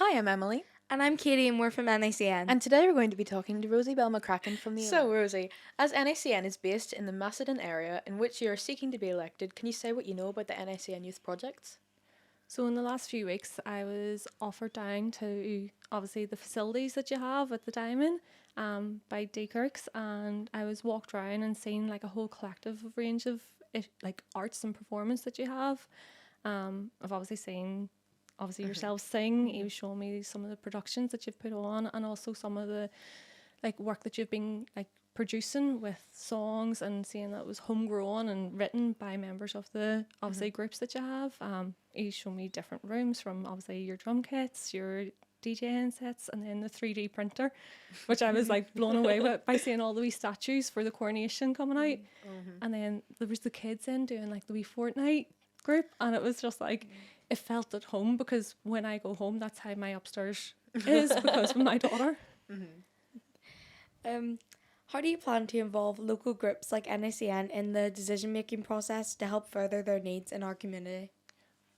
Hi, I'm Emily, And I'm Katie, and we're from NACN. and today we're going to be talking to Rosie Bell-McCracken from the. So, Rosie, as NACN is based in the Macedon area in which you are seeking to be elected, can you say what you know about the NACN Youth Projects? So in the last few weeks, I was offered down to obviously the facilities that you have at the Diamond by D Kirk's, and I was walked around and seen like a whole collective of range of like arts and performance that you have. I've obviously seen yourselves sing. He was showing me some of the productions that you've put on, and also some of the like work that you've been like producing with songs, and seeing that it was homegrown and written by members of the obviously groups that you have. You show me different rooms, from obviously your drum kits, your DJing sets, and then the 3D printer, which I was like blown away with by seeing all the wee statues for the coronation coming out. And then there was the kids in doing like the wee Fortnite group, and it was just like it felt at home, because when I go home, that's how my upstairs is because of my daughter. How do you plan to involve local groups like NACN in the decision-making process to help further their needs in our community?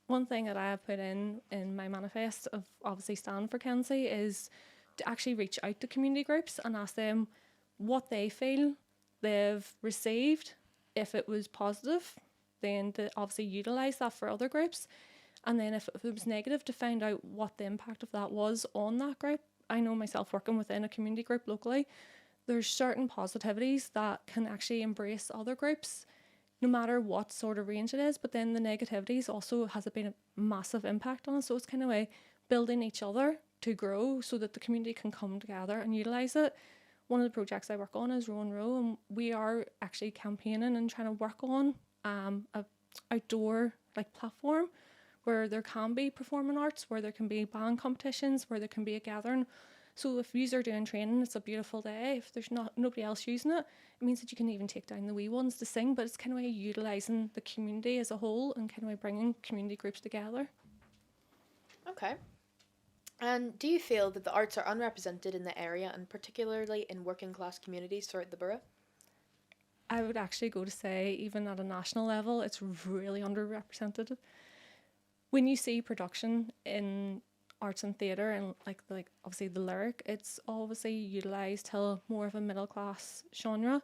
One thing that I have put in my manifest of obviously stand for Kenzie is to actually reach out to community groups and ask them what they feel they've received. If it was positive, then to obviously utilise that for other groups. And then if it was negative, to find out what the impact of that was on that group. I know myself, working within a community group locally, there's certain positivities that can actually embrace other groups, no matter what sort of range it is. But then the negativities also has been a massive impact on us. So it's kind of way building each other to grow so that the community can come together and utilise it. One of the projects I work on is Row and Row, and we are actually campaigning and trying to work on a outdoor like platform where there can be performing arts, where there can be band competitions, where there can be a gathering. So if you are doing training, it's a beautiful day. If there's nobody else using it, it means that you can even take down the wee ones to sing. But it's kind of way utilising the community as a whole and kind of way bringing community groups together. Okay. And do you feel that the arts are unrepresented in the area, and particularly in working class communities throughout the borough? I would actually go to say, even at a national level, it's really underrepresented. When you see production in arts and theatre and like obviously the lyric, it's obviously utilised to more of a middle class genre.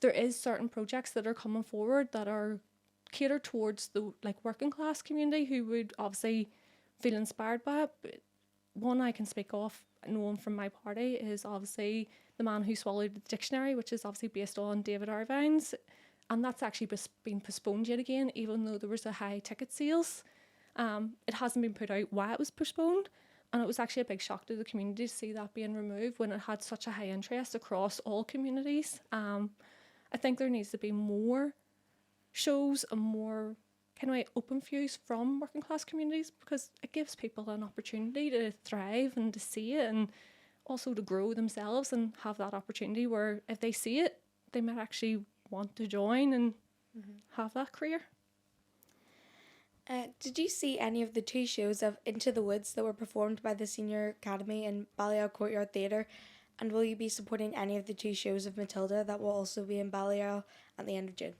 There is certain projects that are coming forward that are catered towards the like working class community who would obviously feel inspired by it. But one I can speak of, known from my party, is obviously The Man Who Swallowed the Dictionary, which is obviously based on David Irvine's, and that's actually been postponed yet again, even though there was a high ticket sales. It hasn't been put out why it was postponed, and it was actually a big shock to the community to see that being removed when it had such a high interest across all communities. I think there needs to be more shows and more kind of like open views from working class communities, because it gives people an opportunity to thrive and to see it, and also to grow themselves and have that opportunity where if they see it, they might actually want to join and have that career. Did you see any of the two shows of Into the Woods that were performed by the Senior Academy in Balliol Courtyard Theatre? And will you be supporting any of the two shows of Matilda that will also be in Balliol at the end of June?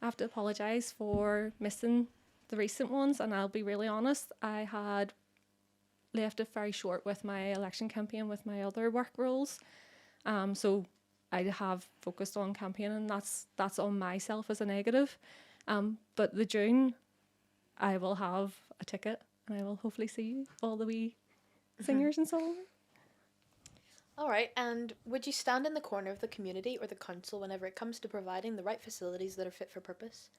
I have to apologise for missing the recent ones, and I'll be really honest, I had left it very short with my election campaign with my other work roles. So I have focused on campaigning. That's on myself as a negative. But the June, I will have a ticket, and I will hopefully see all the wee singers and so on. All right, and would you stand in the corner of the community or the council whenever it comes to providing the right facilities that are fit for purpose?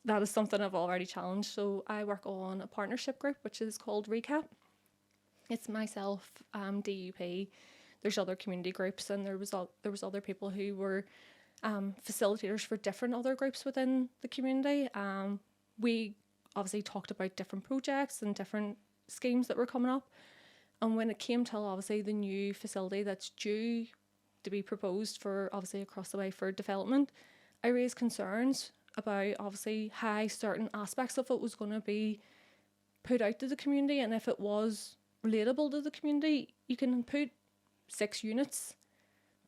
That is something I've already challenged. So I work on a partnership group which is called Recap. It's myself, DUP. There's other community groups, and there was other people who were facilitators for different other groups within the community. We obviously talked about different projects and different schemes that were coming up. And when it came to obviously the new facility that's due to be proposed for obviously across the way for development, I raised concerns about obviously how certain aspects of it was going to be put out to the community, and if it was relatable to the community. You can put 6 units,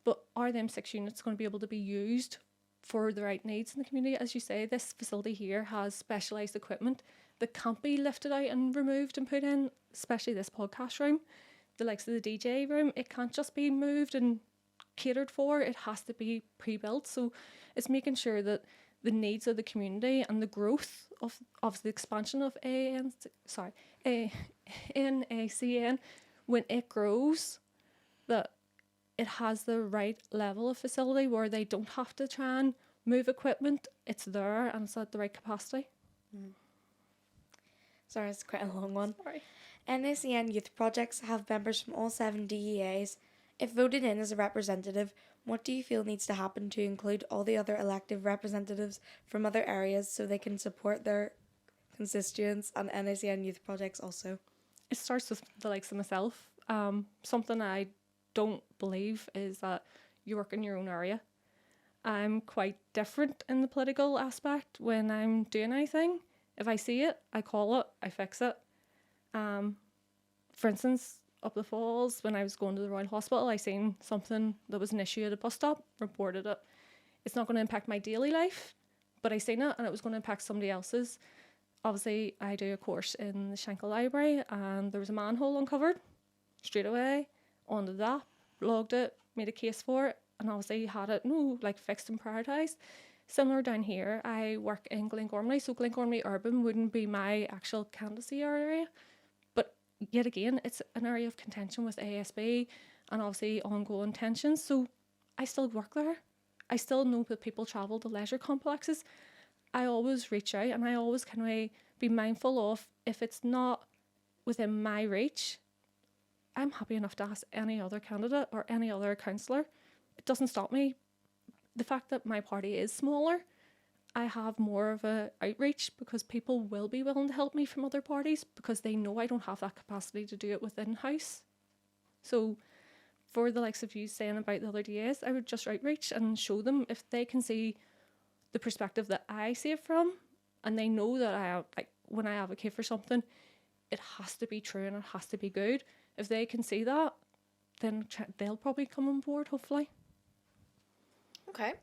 but are them 6 units going to be able to be used for the right needs in the community? As you say, this facility here has specialised equipment that can't be lifted out and removed and put in, especially this podcast room, the likes of the DJ room. It can't just be moved and catered for. It has to be pre-built. So it's making sure that the needs of the community and the growth of the expansion of NACN, when it grows, that it has the right level of facility where they don't have to try and move equipment. It's there and it's at the right capacity. Sorry, it's quite a long one. Sorry. NACN Youth Projects have members from all 7 DEAs. If voted in as a representative, what do you feel needs to happen to include all the other elective representatives from other areas so they can support their constituents and NACN Youth Projects also? It starts with the likes of myself. Something I don't believe is that you work in your own area. I'm quite different in the political aspect when I'm doing anything. If I see it, I call it, I fix it. For instance, up the falls, when I was going to the Royal Hospital, I seen something that was an issue at a bus stop, reported it. It's not going to impact my daily life, but I seen it and it was going to impact somebody else's. Obviously, I do a course in the Shankill Library and there was a manhole uncovered. Straight away, onto that, logged it, made a case for it, and obviously had it, fixed and prioritised. Similar down here, I work in Glengormley, so Glengormley Urban wouldn't be my actual candidacy area. But yet again, it's an area of contention with ASB and obviously ongoing tensions. So I still work there. I still know that people travel to leisure complexes. I always reach out and I always kind of be mindful of, if it's not within my reach, I'm happy enough to ask any other candidate or any other councillor. It doesn't stop me. The fact that my party is smaller, I have more of a outreach because people will be willing to help me from other parties because they know I don't have that capacity to do it within house. So for the likes of you saying about the other DAs, I would just outreach and show them, if they can see the perspective that I see it from, and they know that when I advocate for something, it has to be true and it has to be good. If they can see that, then they'll probably come on board, hopefully. Okay.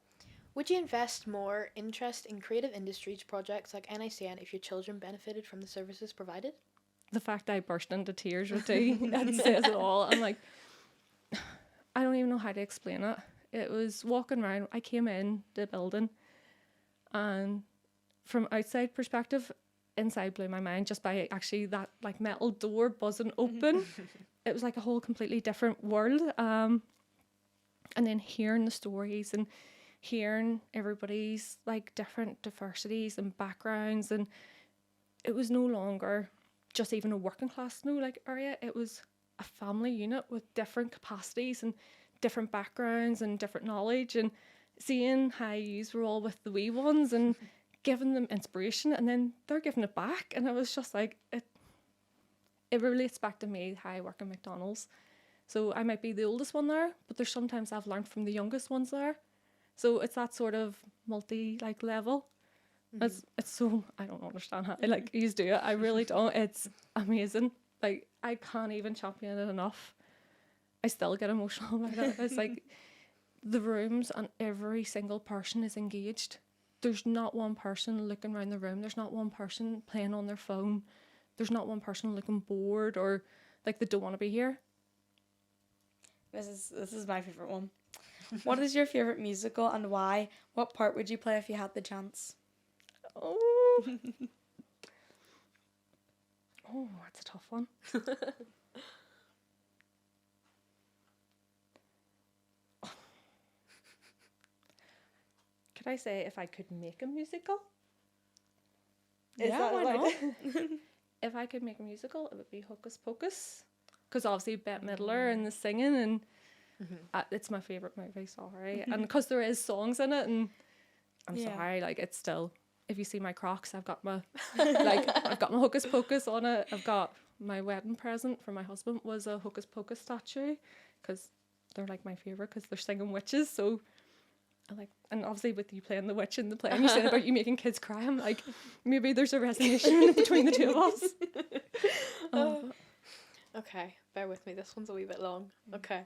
Would you invest more interest in creative industries projects like NACN if your children benefited from the services provided? The fact I burst into tears with tea, that says it all. I'm like, I don't even know how to explain it. It was walking around, I came in the building, and from outside perspective, inside blew my mind just by actually that metal door buzzing open. It was like a whole completely different world. And then hearing the stories and hearing everybody's different diversities and backgrounds, and it was no longer just even a working class area. It was a family unit with different capacities and different backgrounds and different knowledge, and seeing how yous were all with the wee ones and giving them inspiration, and then they're giving it back, and it was just it relates back to me how I work in McDonald's. So I might be the oldest one there, but there's sometimes I've learned from the youngest ones there. So it's that sort of multi level. Mm-hmm. It's so, I don't understand how you do it. I really don't. It's amazing. I can't even champion it enough. I still get emotional about it. It's the rooms and every single person is engaged. There's not one person looking around the room. There's not one person playing on their phone. There's not one person looking bored or they don't want to be here. This is my favourite one. What is your favourite musical and why? What part would you play if you had the chance? Oh, that's a tough one. Could I say if I could make a musical? Why not? If I could make a musical, it would be Hocus Pocus. Because obviously Bette Midler and the singing, and it's my favourite movie, sorry. And because there is songs in it, and I'm sorry, it's still, if you see my Crocs, I've got my I've got my Hocus Pocus on it. I've got my wedding present for my husband was a Hocus Pocus statue, because they're my favourite, because they're singing witches. So I and obviously with you playing the witch in the play, and you said about you making kids cry, I'm maybe there's a resonation between the two of us. Okay, bear with me, this one's a wee bit long. Okay.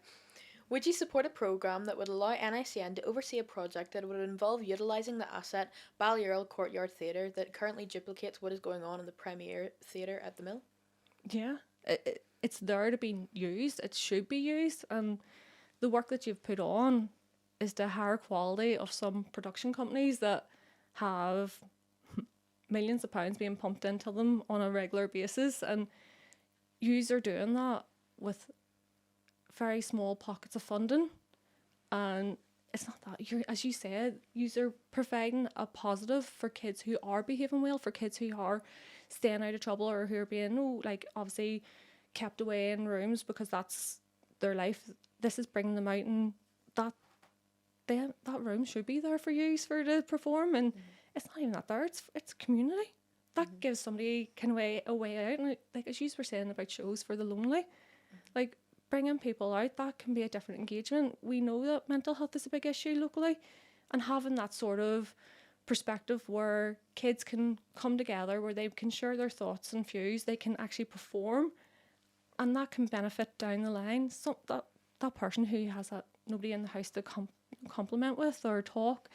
Would you support a programme that would allow NACN to oversee a project that would involve utilising the asset Balliol Courtyard Theatre that currently duplicates what is going on in the Premier Theatre at the Mill? Yeah, it's there to be used. It should be used, and the work that you've put on is the higher quality of some production companies that have millions of pounds being pumped into them on a regular basis, and yous are doing that with very small pockets of funding. And it's not that you're, as you said, yous are providing a positive for kids who are behaving well, for kids who are staying out of trouble, or who are being obviously kept away in rooms because that's their life. This is bringing them out, and that room should be there for you for to perform. And it's not even that there, it's community that gives somebody kind of a way out. And like as you were saying about shows for the lonely, like bringing people out, that can be a different engagement. We know that mental health is a big issue locally, and having that sort of perspective where kids can come together, where they can share their thoughts and views, they can actually perform, and that can benefit down the line. So that person who has that nobody in the house to compliment with or talk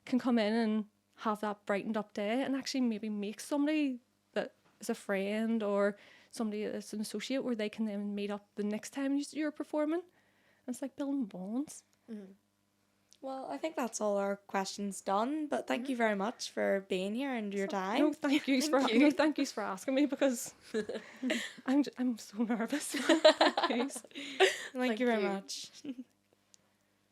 can come in and have that brightened up day, and actually maybe make somebody that is a friend or somebody that's an associate where they can then meet up the next time you're performing. And it's like building bonds. Well, I think that's all our questions done, but thank you very much for being here and your time. No, thank you for asking me, because I'm so nervous. Thank you. Thank you very much.